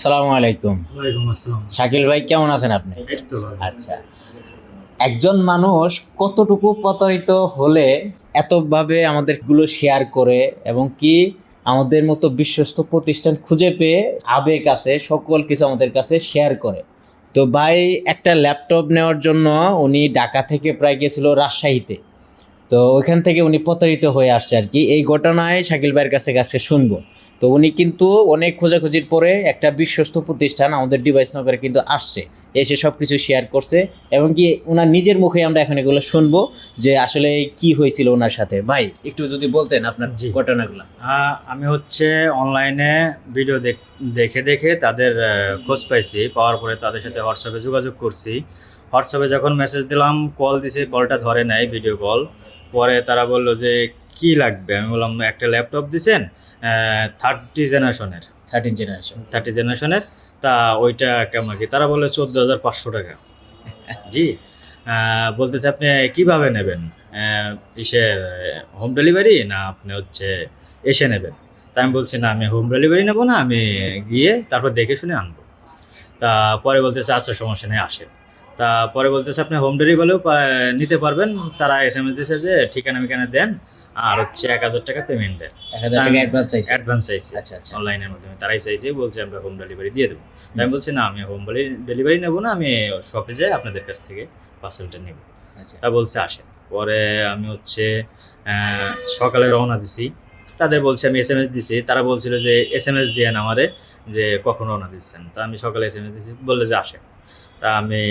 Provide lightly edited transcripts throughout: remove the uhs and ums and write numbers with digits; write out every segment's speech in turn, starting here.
সালামু আলাইকুম। ওয়ালাইকুম আসসালাম। শাকিল ভাই কেমন আছেন আপনি? এই তো ভালো। আচ্ছা, একজন মানুষ কতটুকু প্রতারিত হলে এতভাবে আমাদেরগুলো শেয়ার করে এবং কি আমাদের মতো বিশ্বস্ত প্রতিষ্ঠান খুঁজে পেয়ে আবেগ আছে সকল কিছু আমাদের কাছে শেয়ার করে। তো ভাই একটা ল্যাপটপ নেওয়ার জন্য উনি ঢাকা থেকে প্রায় গেছিল রাজশাহীতে। তো ওইখান থেকে উনি প্রতারিত হয়ে আসছে আর কি। এই ঘটনায় শাকিল ভাইয়ের কাছে কাছে শুনবো। তো উনি কিন্তু অনেক খোঁজাখুঁজির পরে একটা বিশ্বস্ত প্রতিষ্ঠান আমাদের ডিভাইস নগরে কিন্তু আসছে, এসে সব কিছু শেয়ার করছে এবং কি ওনার নিজের মুখে আমরা এখন এগুলো শুনবো যে আসলে কি হয়েছিল ওনার সাথে। ভাই একটু যদি বলতেন আপনার জি। ঘটনাগুলো। আমি হচ্ছে অনলাইনে ভিডিও দেখে দেখে তাদের খোঁজ পাইছি। পাওয়ার পরে তাদের সাথে হোয়াটসঅ্যাপে যোগাযোগ করছি। হোয়াটসঅ্যাপে যখন মেসেজ দিলাম, কল দিছি, কলটা ধরে নাই, ভিডিও কল। পরে তারা বলল যে কি লাগবে। আমি বললাম একটা ল্যাপটপ দিছেন 30 জেনারেশনের। তা ওইটা কেমন কি? তারা বললো 14,500 টাকা। জি। বলতেছে আপনি কিভাবে নেবেন? ইসের হোম ডেলিভারি না আপনি হচ্ছে এসে নেবেন? তা আমি বলছি না, আমি হোম ডেলিভারি নেবো না, আমি গিয়ে তারপর দেখে শুনে আনবো। তা পরে বলতেছে আচ্ছা সমস্যা নেই, আসেন। তা পরে বলতেছে আপনি হোম ডেলিভারিও নিতে পারবেন। তারা SMS দিছে যে ঠিকানা মিকানা দেন আর হচ্ছে 1,000 টাকা পেমেন্ট দেন। 1000 টাকা অ্যাডভান্স চাইছে। অ্যাডভান্স চাইছে আচ্ছা আচ্ছা। অনলাইনের মাধ্যমে, তারাই চাইছে, বলছে আমরা হোম ডেলিভারি দিয়ে দেবো। আমি বলছি না, আমি হোম ডেলিভারি নেবো না, আমি শপে যাই আপনাদের কাছ থেকে পার্সেলটা নেব। আচ্ছা তা বলছে আসেন। পরে আমি হচ্ছে সকালে রওনা দিছি। তাদের বলছি আমি SMS দিছি। তারা বলছিল যে SMS দিয়েন আমারে যে কখন রওনা দিচ্ছেন। তা আমি সকালে SMS দিছি, বললে যে আসেন। তা আমি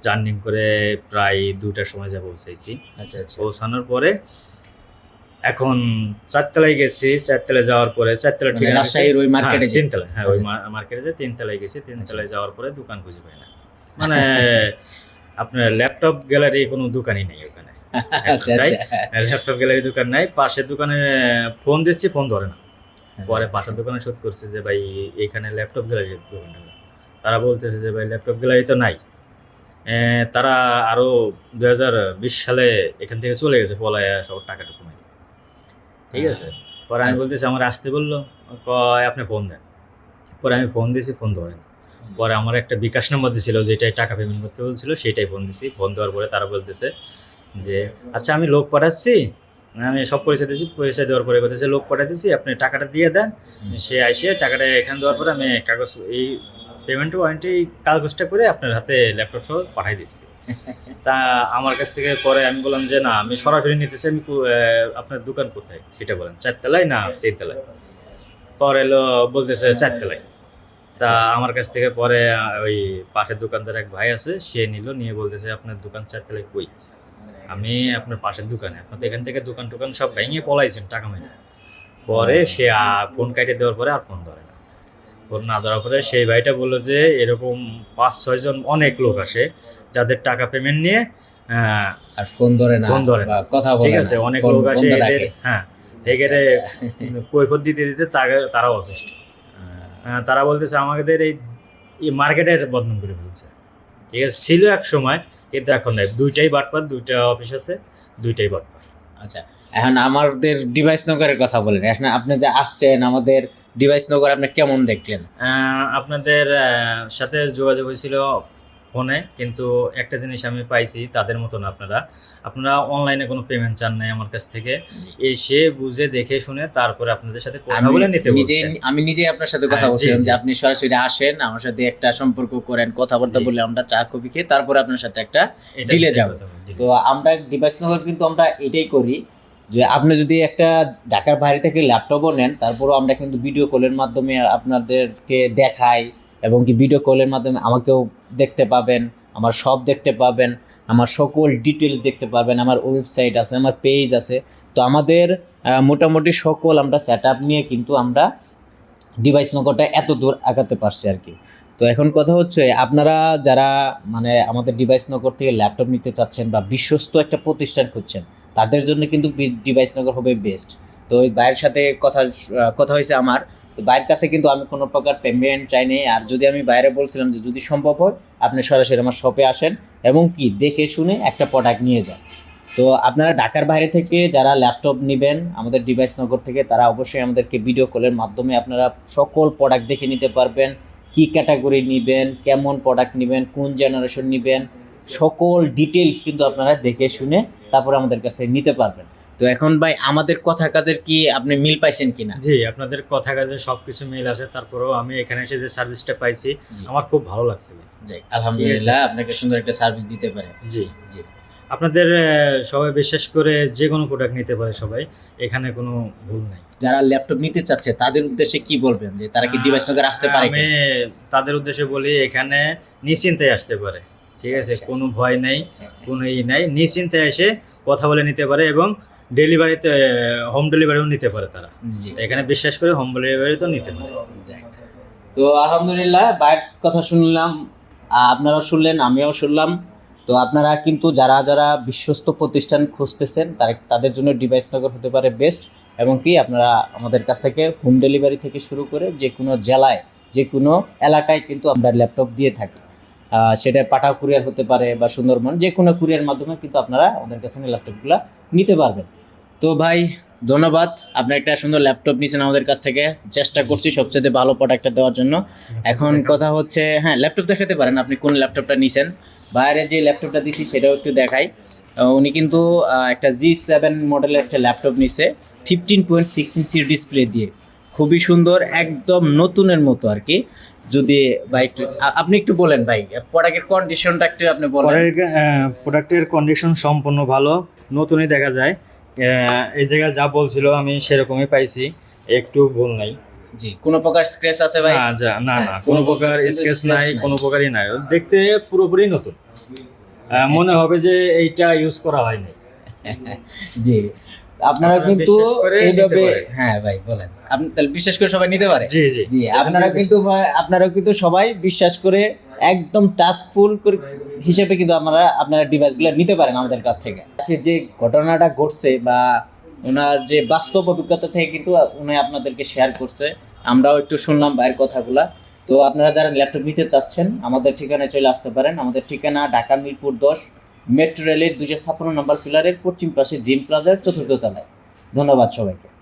জার্নি করে প্রায় 2টার সময় যা পৌঁছাইছি। আচ্ছা আচ্ছা। পৌঁছানোর পরে এখন 4 তলায় গেছি। 4 তলায় যাওয়ার পরে 4 তলা ঠিক রাজশাহীর ওই মার্কেটে 3 তলায়, হ্যাঁ ওই মার্কেটে যে 3 তলায় গেছি। 3 তলায় যাওয়ার পরে দোকান খুঁজে পাই না। মানে আপনার ল্যাপটপ গ্যালারি কোনো দোকানই নেই ওখানে। আচ্ছা আচ্ছা। ল্যাপটপ গ্যালারি দোকান নাই। পাশের দোকানে ফোন দিচ্ছি, ফোন ধরে না। পরে পাশের দোকানে শোধ করছে যে ভাই এখানে ল্যাপটপ গ্যালারির দোকানটা না। তারা বলতেছে যে ভাই ল্যাপটপ গ্যালারি তো নাই। তারা আরো 2020 সালে এখান থেকে চলে গেছে পলায়া, সব টাকা টুকু নাই। ঠিক আছে। পরে আমি বলতেছি আমার আসতে বললো, কয় আপনি ফোন দেন। পরে আমি ফোন দিয়েছি, ফোন ধরেন। পরে আমার একটা বিকাশ নাম্বার দিছিল যেটাই টাকা পেমেন্ট করতে বলছিল, সেটাই ফোন দিছি। ফোন দেওয়ার পরে তারা বলতেছে যে আচ্ছা আমি লোক পাঠাচ্ছি, আমি সব পরিচয় দিয়েছি। পরিচয় দেওয়ার পরে বলতেছে লোক পাঠাতেছি, আপনি টাকাটা দিয়ে দেন। সে আসে টাকাটা এখানে দেওয়ার পরে আমি কাগজ এই পেমেন্ট ওয়ারেন্টি কাগজটা করে আপনার হাতে ল্যাপটপ সহ পাঠাই দিচ্ছি। তা আমার কাছ থেকে পরে আমি বললাম যে না, আমি সরাসরি নিতেছি। আমি আপনার দোকান কোথায় সেটা বলেন, 4 তলায় না 3 তলায়? পরে এলো বলতেছে 4 তলায়। তা আমার কাছ থেকে পরে ওই পাশের দোকানদার এক ভাই আছে, সে নিল, নিয়ে বলতেছে আপনার দোকান 4 তলায় কই? আমি আপনার পাশের দোকানে। আপনার তো এখান থেকে দোকান টোকান সব ভেঙে পলাইছেন টাকা মেরে। পরে সে ফোন কাটে দেওয়ার পরে আর ফোন ধরে না। ফোন না ধরার পরে সেই ভাইটা বললো যে এরকম 5-6 জন অনেক লোক আসে যাদের টাকা পেমেন্ট নিয়ে আর ফোন ধরে না, ফোন ধরে না, বা কথা বলে ঠিক না, আছে। অনেক ফোন লোক আসে বন্ধ এদের, রাখে। হ্যাঁ আচ্ছা, এখানে আচ্ছা। কৈফত দিতে দিতে তারাও অসুস্থ। তারা বলতেছে আমাদের এই মার্কেটের বদনাম করে ফেলছে। ঠিক আছে, ছিল এক সময়, কিন্তু এখন নাই। দুইটাই বাটপার, দুইটা অফিস আছে, দুইটাই বাটপার। আচ্ছা, এখন আমাদের ডিভাইস নগরের কথা বলেন। এখন আপনি যে আসছেন আমাদের ডিভাইস নগর, আপনি কেমন দেখলেন? আপনাদের সাথে যোগাযোগ হয়েছিল ফোনে, কিন্তু একটা জিনিস আমি পাইছি, তাদের মতো না। আপনারা অনলাইনে কোনো পেমেন্ট চান নাই আমার কাছ থেকে। এসে বুঝে দেখে শুনে তারপরে আপনাদের সাথে কথা বলে নিতে বলছেন। আমি নিজেই আপনার সাথে কথা হ্যাঁ, জি, বলছিলাম জি। যে আপনি সরাসরি আসেন, আমার সাথে একটা সম্পর্ক করেন, কথাবার্তা জি। বলে আমরা চা কফি খেয়ে তারপরে আপনার সাথে একটা এটা ডিলে হচ্ছে যাব। কথা বলি। তো আমরা ডিভাইস নগর কিন্তু আমরা এটাই করি যে আপনি যদি একটা ঢাকার বাইরে থেকে ল্যাপটপও নেন, তারপরেও আমরা কিন্তু ভিডিও কলের মাধ্যমে আপনাদেরকে দেখাই এবং কি ভিডিও কলের মাধ্যমে আমাকেও দেখতে পাবেন, আমার সব দেখতে পাবেন, আমার সকল ডিটেলস দেখতে পাবেন, আমার ওয়েবসাইট আছে, আমার পেজ আছে। তো আমাদের মোটামুটি সকল আমরা সেট আপ নিয়ে কিন্তু আমরা ডিভাইস নগরটা এত দূর আগাতে পারছি আর কি। তো এখন কথা হচ্ছে আপনারা যারা মানে আমাদের ডিভাইস নগর থেকে ল্যাপটপ নিতে চাচ্ছেন বা বিশ্বস্ত একটা প্রতিষ্ঠান খুঁজছেন, তাদের জন্য কিন্তু ডিভাইস নগর হবে বেস্ট। তো ওই ভাইয়ের সাথে কথা হয়েছে আমার। তো ভাইয়ের কাছে কিন্তু আমি কোনো প্রকার পেমেন্ট চাইনি। আর যদি আমি বাইরে বলছিলাম যে যদি সম্ভব হয় আপনি সরাসরি আমার শপে আসেন এবং কি দেখে শুনে একটা প্রোডাক্ট নিয়ে যান। তো আপনারা ঢাকার বাইরে থেকে যারা ল্যাপটপ নেবেন আমাদের ডিভাইস নগর থেকে, তারা অবশ্যই আমাদেরকে ভিডিও কলের মাধ্যমে আপনারা সকল প্রোডাক্ট দেখে নিতে পারবেন। কি ক্যাটাগরি নেবেন, কেমন প্রোডাক্ট নেবেন, কোন জেনারেশন নেবেন, সকল ডিটেইলস কিন্তু আপনারা দেখে শুনে তারপর আমাদের কাছে নিতে পারবেন। তো এখন ভাই আমাদের কথা কাজের কি আপনি মিল পাইছেন কিনা? জি, আপনাদের কথা কাজে সবকিছু মিল আছে, তারপরেও আমি এখানে এসে যে সার্ভিসটা পাইছি জি। আমার খুব ভালো লাগছে। যাই আলহামদুলিল্লাহ, আপনাকে সুন্দর একটা সার্ভিস দিতে পারে। জি, জি আপনাদের সবাই বিশ্বাস করে যে কোনো প্রোডাক্ট নিতে পারে সবাই, এখানে কোনো ভুল নাই। যারা ল্যাপটপ নিতে চাচ্ছে তাদের উদ্দেশ্যে কি বলবেন, যে তারা কি ডিভাইস নগর আসতে পারে আমি তাদের উদ্দেশ্যে বলি এখানে নিশ্চিন্তায় আসতে পারে, ঠিক আছে? আচ্ছা। কোনো ভয় নেই, কোনো নাই, নিশ্চিন্তায় এসে কথা বলে নিতে পারে এবং ডেলিভারিতে হোম ডেলিভারিও নিতে পারে তারা। জি এখানে বিশ্বাস করে হোম ডেলিভারি তো নিতে পারে। যাক। তো আলহামদুলিল্লাহ বাইরের কথা শুনলাম, আপনারাও শুনলেন, আমিও শুনলাম। তো আপনারা কিন্তু যারা যারা বিশ্বস্ত প্রতিষ্ঠান খুঁজতেছেন তাদের জন্য ডিভাইস নগর হতে পারে বেস্ট। এবং কি আপনারা আমাদের কাছ থেকে হোম ডেলিভারি থেকে শুরু করে যে কোনো জেলায়, যে কোনো এলাকায় কিন্তু আমরা ল্যাপটপ দিয়ে থাকি। সেটা পাটা কুরিয়ার হতে পারে বা সুন্দরবন, যে কোনো কুরিয়ার মাধ্যমে কিন্তু আপনারা আমাদের কাছে ল্যাপটপগুলো নিতে পারবেন। তো ভাই ধন্যবাদ, আপনি একটা সুন্দর ল্যাপটপ নিয়েছেন আমাদের কাছ থেকে। চেষ্টা করছি সবচেয়ে ভালো প্রোডাক্টটা দেওয়ার জন্য। এখন কথা হচ্ছে, হ্যাঁ ল্যাপটপ দেখাতে পারেন আপনি কোন ল্যাপটপটা নিয়েছেন। বাইরে যে ল্যাপটপটা দিচ্ছি সেটাও একটু দেখাই। উনি কিন্তু একটা G7 মডেলের একটা ল্যাপটপ নিছে 15.6 ইঞ্চির ডিসপ্লে দিয়ে, খুবই সুন্দর, একদম নতুনের মতো আর কি। যদি ভাই একটু আপনি একটু বলেন ভাই প্রোডাক্টের কন্ডিশনটা একটু আপনি বলেন। প্রোডাক্টের কন্ডিশন সম্পূর্ণ ভালো, নতুনই দেখা যায়। এই জায়গায় যা বলছিল আমি সেরকমই পাইছি, একটু ভুল নাই। জি, কোনো প্রকার স্ক্র্যাচ আছে ভাই? না, কোনো প্রকার স্কেচ নাই, কোনো প্রকারই নাই, দেখতে পুরোপুরি নতুন। মনে হবে যে এইটা ইউজ করা হয়নি। জি, আপনারা কিন্তু বিশ্বাস করে নিতে এইভাবে, পারেন। হ্যাঁ ভাই বলেন, আপনি তাহলে বিশ্বাস করে সবাই নিতে পারে? জি জি জি, আপনারা কিন্তু সবাই বিশ্বাস করে একদম টাচফুল করে হিসেবে কিন্তু আপনারা ডিভাইসগুলো নিতে পারেন আমাদের কাছ থেকে। যে ঘটনাটা ঘটছে বা ওনার যে বাস্তব অভিজ্ঞতা থেকে কিন্তু উনি আপনাদেরকে শেয়ার করছে, আমরাও একটু শুনলাম ভাইয়ের কথাগুলা। তো আপনারা যারা ল্যাপটপ নিতে চাচ্ছেন আমাদের ঠিকানায় চলে আসতে পারেন। আমাদের ঠিকানা ঢাকা মিরপুর 10, মেট্রো রেলের 256 নম্বর পিলারের পশ্চিম পাশে ড্রিম প্লাজার 4th তলায়। ধন্যবাদ সবাইকে।